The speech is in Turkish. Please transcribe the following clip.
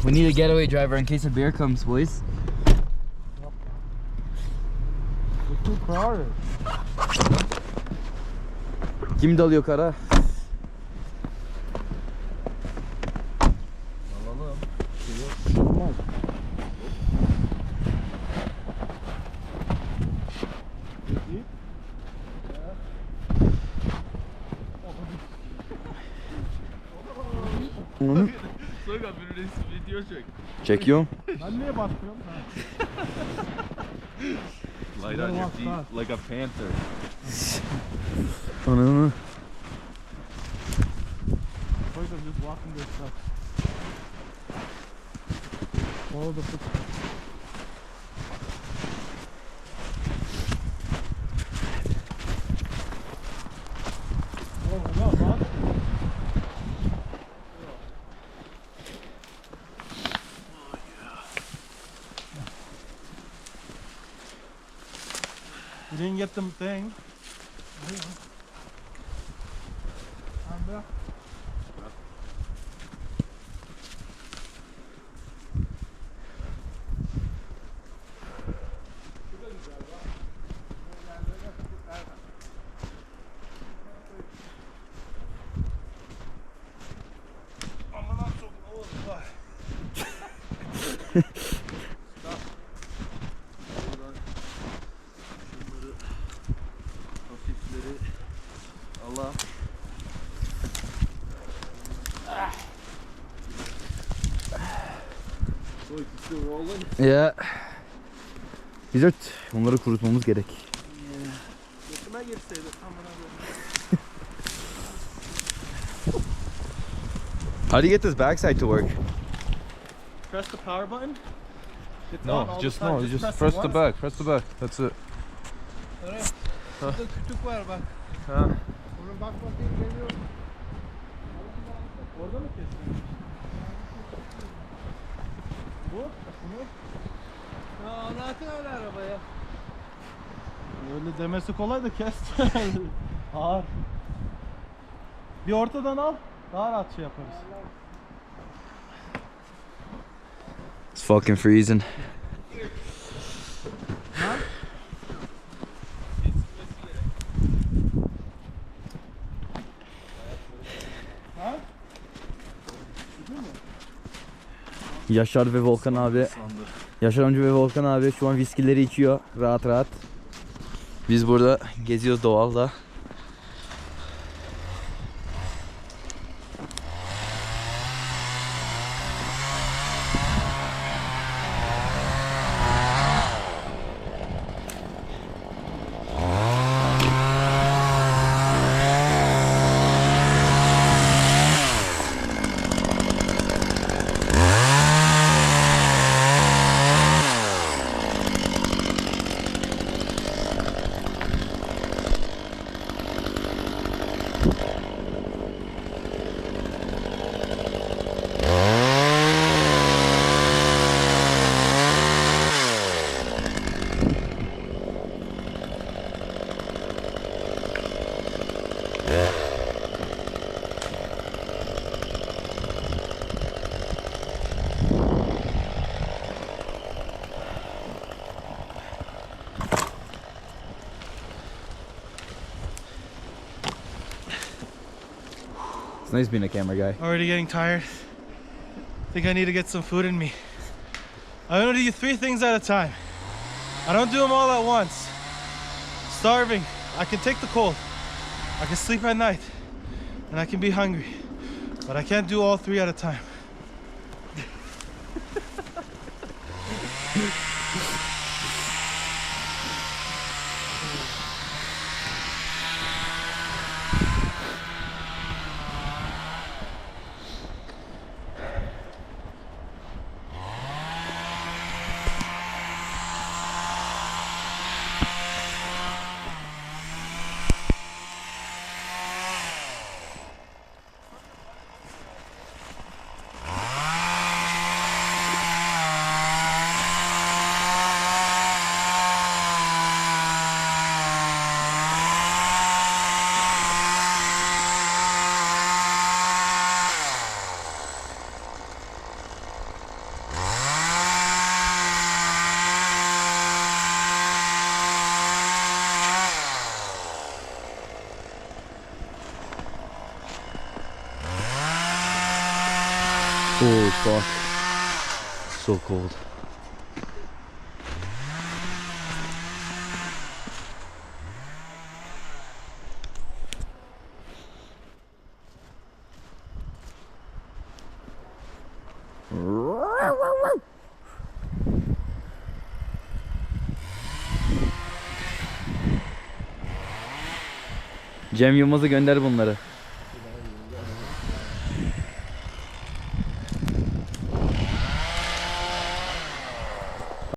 We need a getaway driver in case a bear comes, boys. It's too crowded. Kim dalıyor kara? Alalım. Olmaz. Soyga bir video çek. Çekiyorum. Ben niye basmıyorum? Light on your feet like a panther. Ananı. Soyga just walking this stuff. Follow the footsteps. Oh, no, not. You didn't get the thing. I'm there. Allah. So it's still rolling? Ya. Güzel. Onları kurutmamız gerek. Götüme girseydi amına How do you get this backside to work? Press the power button. It's on No, all just the time. no, just press press it the once. back, press the back. That's it. Evet. Burada kütük var bak. Ha. Onun bak bakayım geliyor. Orada mı kesin? Bu? Bunu? Ya anlatın öyle arabaya. Öyle demesi kolay da kes. Ağır. Bir ortadan al. Daha rahat şey yaparız. It's fucking freezing. Yaşar ve Volkan abi. Yaşar amca ve Volkan abi şu an viskileri içiyor rahat rahat. Biz burada geziyoruz doğalda. It's nice being a camera guy. Already getting tired. Think I need to get some food in me. I only do 3 things at a time. I don't do them all at once. Starving, I can take the cold. I can sleep at night. And I can be hungry. But I can't do all 3 at a time. Oh fuck. So cold. Cem Yılmaz'ı gönder bunları.